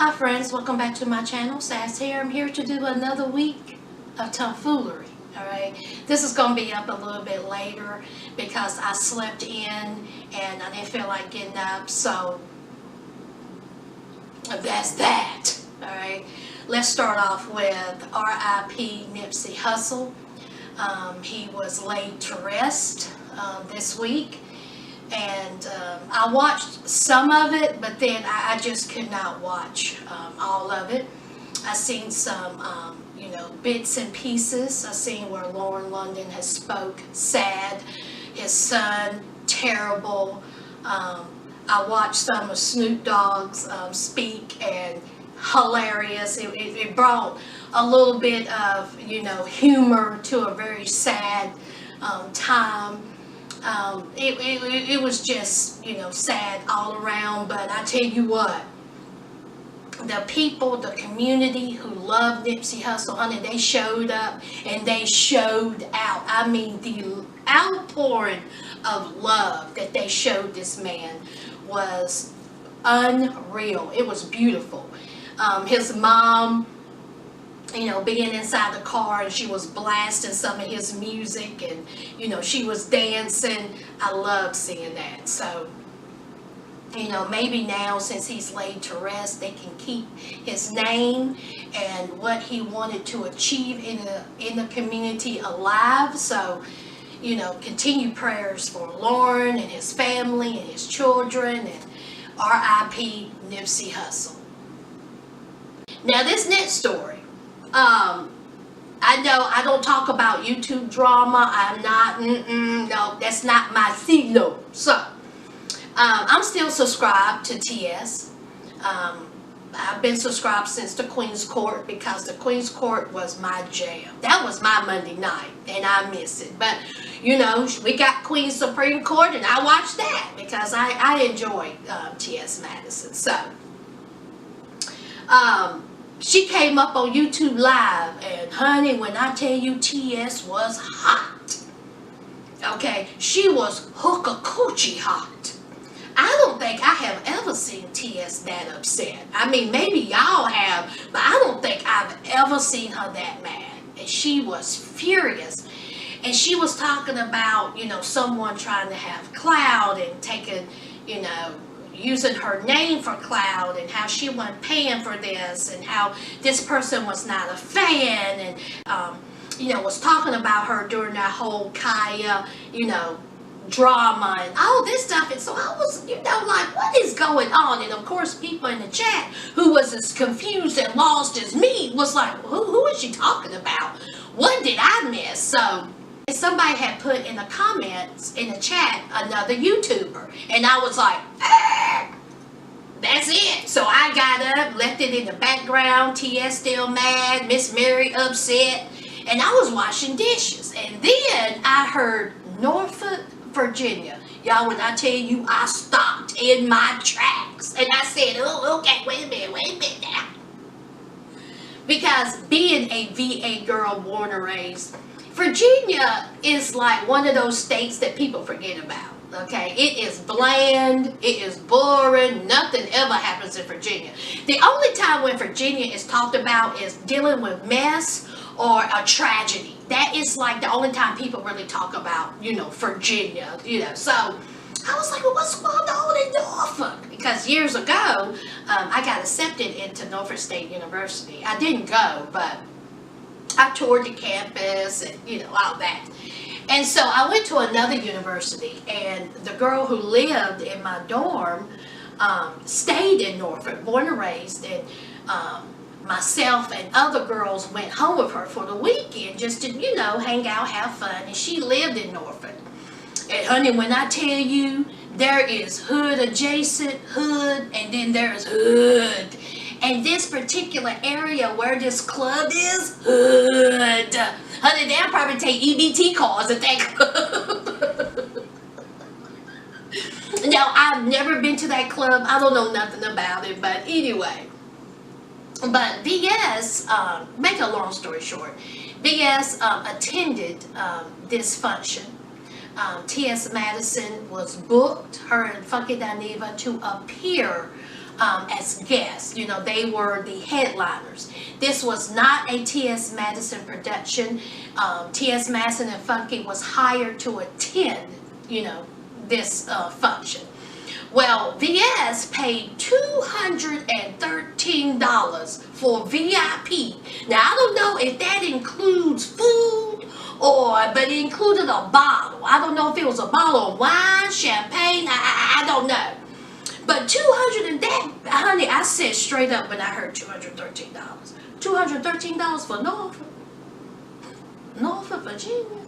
Hi friends, welcome back to my channel. Sas here. I'm here to do another week of tomfoolery. Alright, this is going to be up a little bit later because I slept in and I didn't feel like getting up, so that's that. Alright, let's start off with R.I.P. Nipsey Hussle. He was laid to rest this week. And I watched some of it, but then I just could not watch all of it. I seen some, bits and pieces. I seen where Lauren London has spoke sad, his son terrible. I watched some of Snoop Dogg's speak, and hilarious. It brought a little bit of humor to a very sad time. It was just, sad all around, but I tell you what, the people, the community who loved Nipsey Hussle, honey, they showed up and they showed out. I mean, the outpouring of love that they showed this man was unreal. It was beautiful. His mom, being inside the car, and she was blasting some of his music, and she was dancing. I loved seeing that. So maybe now, since he's laid to rest, they can keep his name and what he wanted to achieve in the community alive. So continue prayers for Lauren and his family and his children, and R.I.P. Nipsey Hussle. Now this next story, I know I don't talk about YouTube drama. I'm not, no, that's not my stilo. So, I'm still subscribed to TS. I've been subscribed since the Queen's Court, because the Queen's Court was my jam. That was my Monday night, and I miss it. But, we got Queen's Supreme Court, and I watched that because I enjoy T.S. Madison. So, she came up on YouTube Live, and honey, when I tell you T.S. was hot, okay, she was hooker coochie hot. I don't think I have ever seen T.S. that upset. I mean, maybe y'all have, but I don't think I've ever seen her that mad. And she was furious. And she was talking about, someone trying to have clout and taking, using her name for clout, and how she wasn't paying for this, and how this person was not a fan, and was talking about her during that whole Kaya, drama and all this stuff. And so I was, like, what is going on? And of course, people in the chat who was as confused and lost as me was like, who is she talking about? What did I miss? So somebody had put in the comments in the chat another YouTuber, and I was like, that's it. So I got up, left it in the background. TS still mad, Miss Mary upset, and I was washing dishes. And then I heard Norfolk, Virginia. Y'all, when I tell you, I stopped in my tracks, and I said, oh, okay, wait a minute now. Because being a VA girl, born and raised, Virginia is like one of those states that people forget about, okay? It is bland, it is boring, nothing ever happens in Virginia. The only time when Virginia is talked about is dealing with mess or a tragedy. That is like the only time people really talk about, Virginia, So I was like, well, what's going on in Norfolk? Because years ago, I got accepted into Norfolk State University. I didn't go, but I toured the campus and, all that. And so I went to another university, and the girl who lived in my dorm stayed in Norfolk, born and raised, and myself and other girls went home with her for the weekend just to, hang out, have fun, and she lived in Norfolk. And honey, when I tell you, there is hood adjacent, hood, and then there's hood. And this particular area where this club is, hood. Honey, they'll probably take EBT cards at that club. Now, I've never been to that club. I don't know nothing about it, but anyway. But BS, make a long story short, BS attended this function. T.S. Madison was booked, her and Funky Dineva, to appear as guests. You know, they were the headliners. This was not a T.S. Madison production. T.S. Madison and Funky was hired to attend, you know, this function. Well, VS paid $213 for VIP. Now, I don't know if that includes food but it included a bottle. I don't know if it was a bottle of wine, champagne, I don't know. But 200 and that, honey, I said straight up when I heard $213. $213 for Norfolk, Virginia.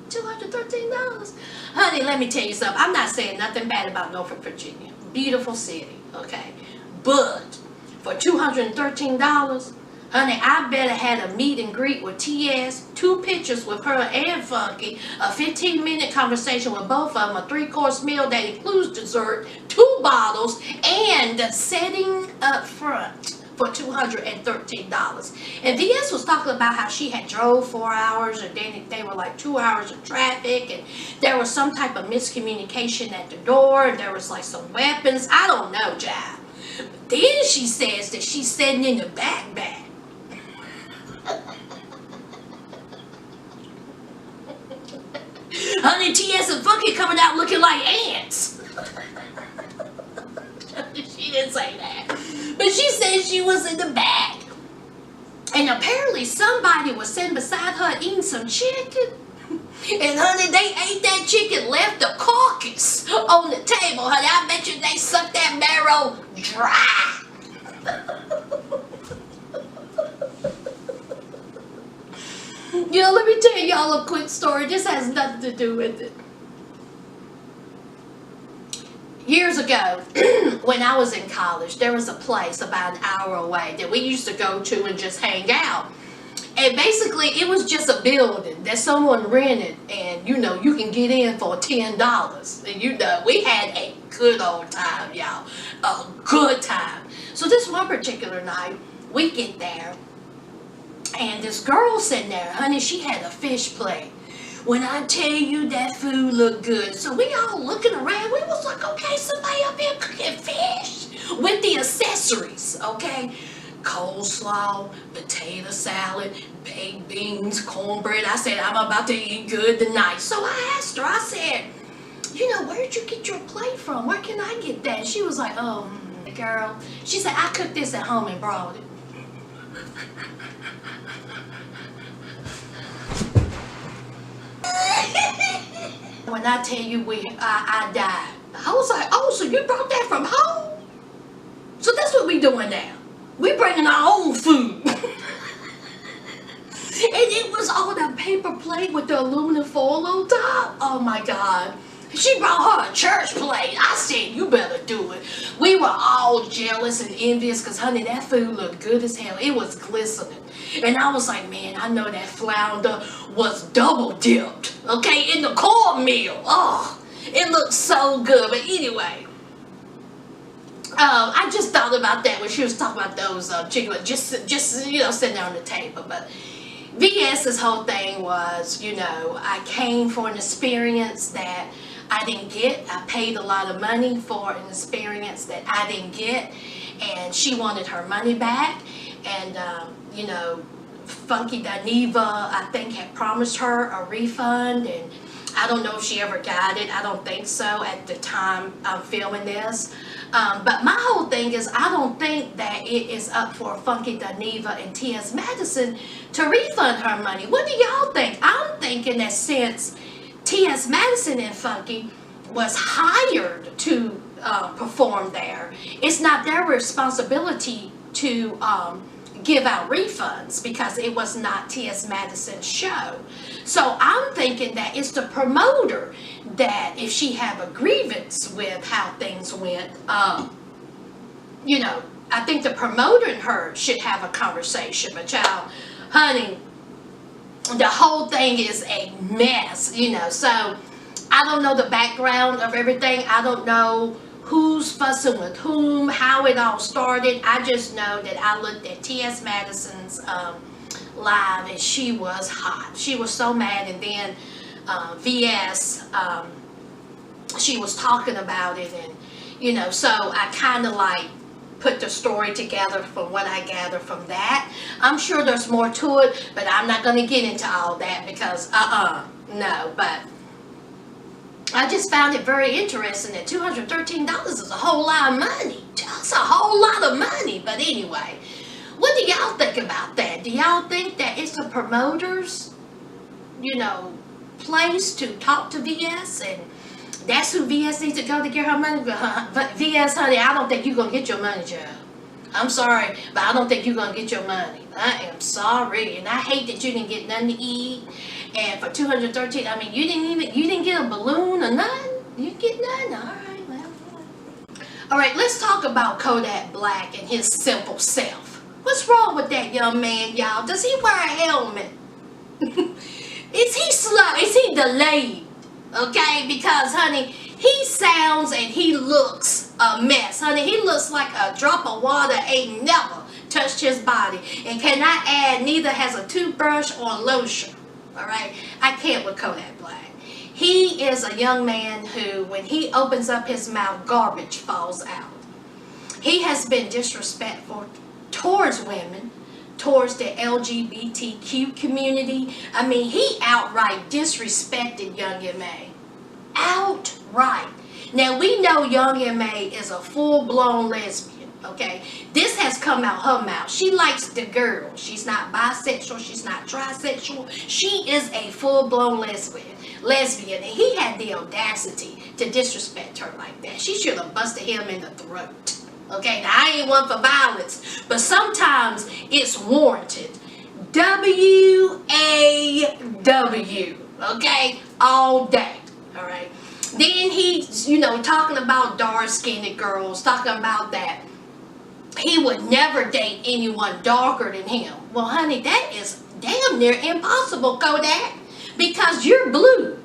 $213. Honey, let me tell you something. I'm not saying nothing bad about Norfolk, Virginia. Beautiful city, okay? But for $213, honey, I better had a meet and greet with T.S., 2 pictures with her and Funky, a 15-minute conversation with both of them, a 3-course meal that includes dessert, 2 bottles, and setting up front for $213. And VS was talking about how she had drove 4 hours, and then they were like 2 hours of traffic, and there was some type of miscommunication at the door, and there was like some weapons. I don't know, child. But then she says that she's sitting in the back. Honey, T.S. and Funky coming out looking like ants. She didn't say that. But she said she was in the back. And apparently somebody was sitting beside her eating some chicken. And honey, they ate that chicken, left the carcass on the table. Honey, I bet you they sucked that marrow dry. You know, let me tell y'all a quick story. This has nothing to do with it. Years ago, when I was in college, there was a place about an hour away that we used to go to and just hang out. And basically, it was just a building that someone rented, and you know, you can get in for $10. And you know, we had a good old time, y'all. A good time. So this one particular night, we get there, and this girl sitting there, honey, she had a fish plate. When I tell you that food looked good, so we all looking around, we was like, okay, somebody up here cooking fish with the accessories, okay? Coleslaw, potato salad, baked beans, cornbread. I said, I'm about to eat good tonight. So I asked her, I said, you know, where'd you get your plate from? Where can I get that? And she was like, oh, girl. She said, I cooked this at home and brought it. When I tell you I died, I was like, oh, so you brought that from home? So that's what we doing now. We bringing our own food. And it was on a paper plate with the aluminum foil on top. Oh my God. She brought her a church plate. I said, you better do it. We were all jealous and envious because, honey, that food looked good as hell. It was glistening. And I was like, man, I know that flounder was double dipped, okay, in the cornmeal. Oh, it looked so good. But anyway, I just thought about that when she was talking about those chicken, just you know, sitting there on the table. But VS's whole thing was, you know, I came for an experience that I didn't get. I paid a lot of money for an experience that I didn't get, and she wanted her money back. And you know, Funky Dineva, I think, had promised her a refund, and I don't know if she ever got it. I don't think so at the time I'm filming this. But my whole thing is, I don't think that it is up for Funky Dineva and T.S. Madison to refund her money. What do y'all think? I'm thinking that since T.S. Madison and Funky was hired to perform there, it's not their responsibility to give out refunds because it was not T.S. Madison's show. So I'm thinking that it's the promoter that if she have a grievance with how things went, you know, I think the promoter and her should have a conversation. But y'all, honey, the whole thing is a mess, you know. So I don't know the background of everything. I don't know who's fussing with whom, how it all started. I just know that I looked at T.S. Madison's live and she was hot. She was so mad. And then VS, she was talking about it, and you know, so I kind of like put the story together from what I gather from that. I'm sure there's more to it, but I'm not going to get into all that because, no, but I just found it very interesting that $213 is a whole lot of money. That's a whole lot of money. But anyway, what do y'all think about that? Do y'all think that it's the promoters, you know, place to talk to VS, and that's who VS needs to go to get her money? But VS, honey, I don't think you're going to get your money, child. I'm sorry, but I don't think you're going to get your money. I am sorry, and I hate that you didn't get nothing to eat. And for $213, I mean, you didn't get a balloon or nothing? You didn't get nothing? All right, well. All right, let's talk about Kodak Black and his simple self. What's wrong with that young man, y'all? Does he wear a helmet? Is he slow? Is he delayed? Okay, because, honey, he sounds and he looks a mess. Honey, he looks like a drop of water ain't never touched his body. And can I add, neither has a toothbrush or lotion. All right? I can't with Kodak Black. He is a young man who, when he opens up his mouth, garbage falls out. He has been disrespectful towards women, towards the LGBTQ community. I mean, he outright disrespected Young M.A. Outright. Now, we know Young M.A. is a full-blown lesbian, okay? This has come out her mouth. She likes the girl. She's not bisexual. She's not trisexual. She is a full-blown lesbian. And he had the audacity to disrespect her like that. She should have busted him in the throat. Okay, now I ain't one for violence, but sometimes it's warranted. W-A-W, okay, all day, all right. Then he's, you know, talking about dark-skinned girls, talking about that he would never date anyone darker than him. Well, honey, that is damn near impossible, Kodak, because you're blue.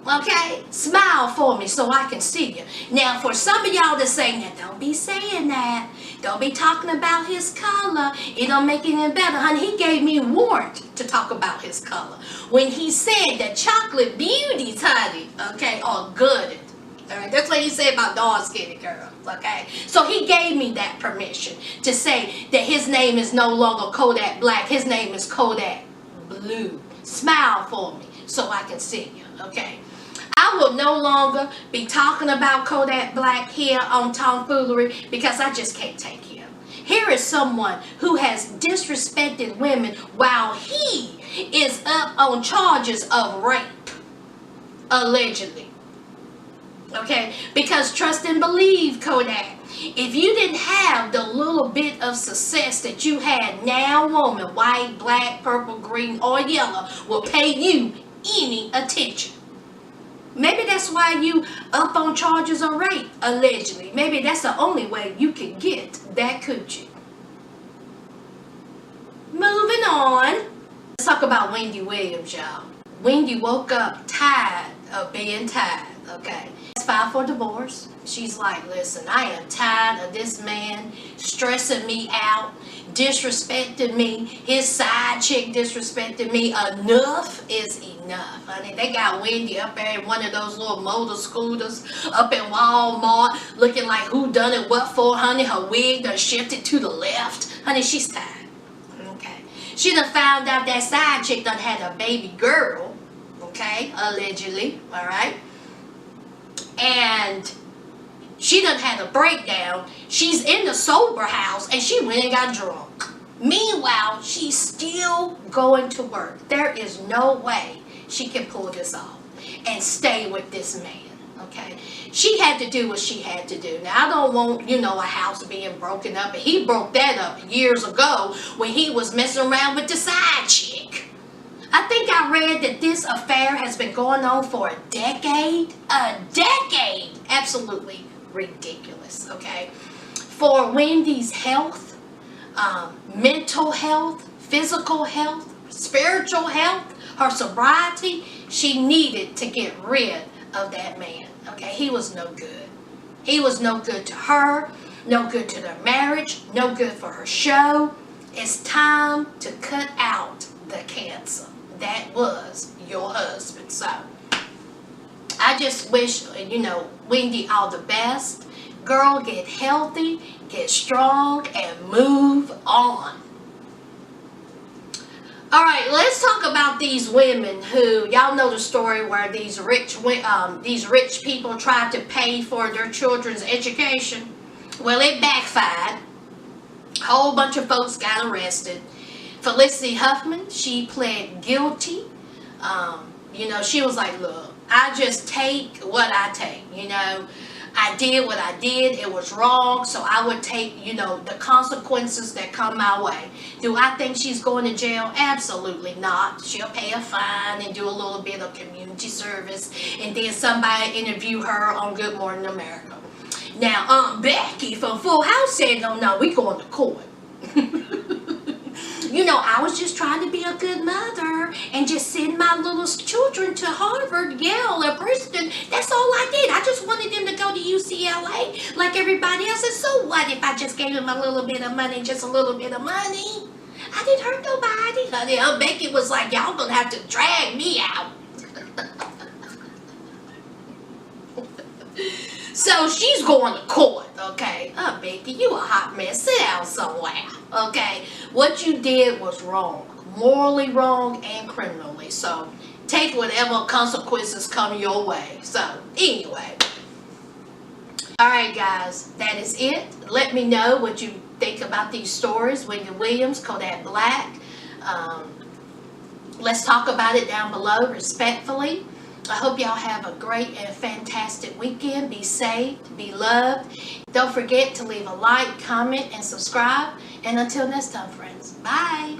Okay, smile for me so I can see you. Now, for some of y'all to say, now don't be saying that. Don't be talking about his color. It don't make it any better. Honey, he gave me warrant to talk about his color. When he said that chocolate beauties, honey, okay, are good. All right, that's what he said about dark-skinned girls, okay? So he gave me that permission to say that his name is no longer Kodak Black. His name is Kodak Blue. Smile for me so I can see you, okay? I will no longer be talking about Kodak Black here on Tomfoolery because I just can't take him. Here is someone who has disrespected women while he is up on charges of rape, allegedly. Okay, because trust and believe, Kodak, if you didn't have the little bit of success that you had, now woman, white, black, purple, green, or yellow, will pay you any attention. Maybe that's why you up on charges of rape, allegedly. Maybe that's the only way you can get that coochie. Moving on. Let's talk about Wendy Williams, y'all. Wendy woke up tired of being tired, okay? Filed for divorce. She's like, listen, I am tired of this man stressing me out, disrespecting me. His side chick disrespected me. Enough is enough, honey. They got Wendy up there in one of those little motor scooters up in Walmart looking like who done it what for, honey. Her wig done shifted to the left. Honey, she's tired. Okay. She done found out that side chick done had a baby girl. Okay, allegedly. Alright. And she done had a breakdown. She's in the sober house and she went and got drunk. Meanwhile, she's still going to work. There is no way she can pull this off and stay with this man, okay? She had to do what she had to do. Now, I don't want, you know, a house being broken up. And he broke that up years ago when he was messing around with the side chick. I think I read that this affair has been going on for a decade. A decade! Absolutely ridiculous, okay? For Wendy's health, mental health, physical health, spiritual health, her sobriety, she needed to get rid of that man, okay? He was no good. He was no good to her, no good to their marriage, no good for her show. It's time to cut out the cancer. That was your husband. So I just wish, you know, Wendy all the best. Girl, get healthy, get strong, and move on. Alright, let's talk about these women who, y'all know the story where these rich people tried to pay for their children's education. Well, it backfired. A whole bunch of folks got arrested. Felicity Huffman, she pled guilty. She was like, look, I just take what I take, I did what I did. It was wrong. So I would take, the consequences that come my way. Do I think she's going to jail? Absolutely not. She'll pay a fine and do a little bit of community service. And then somebody interview her on Good Morning America. Now, Aunt Becky from Full House said, no, we going to court. I was just trying to be a good mother and just send my little children to Harvard, Yale, or Princeton. That's all I did. I just wanted them to go to UCLA like everybody else. And so what if I just gave them a little bit of money, just a little bit of money? I didn't hurt nobody. Honey, Aunt Becky was like, y'all gonna have to drag me out. So she's going to court, okay? Oh, Becky, you a hot mess. Sit down somewhere, okay? What you did was wrong. Morally wrong and criminally. So take whatever consequences come your way. So anyway. Alright, guys. That is it. Let me know what you think about these stories. Wendy Williams, Kodak Black. Let's talk about it down below respectfully. I hope y'all have a great and fantastic weekend. Be safe, be loved. Don't forget to leave a like, comment, and subscribe. And until next time, friends. Bye.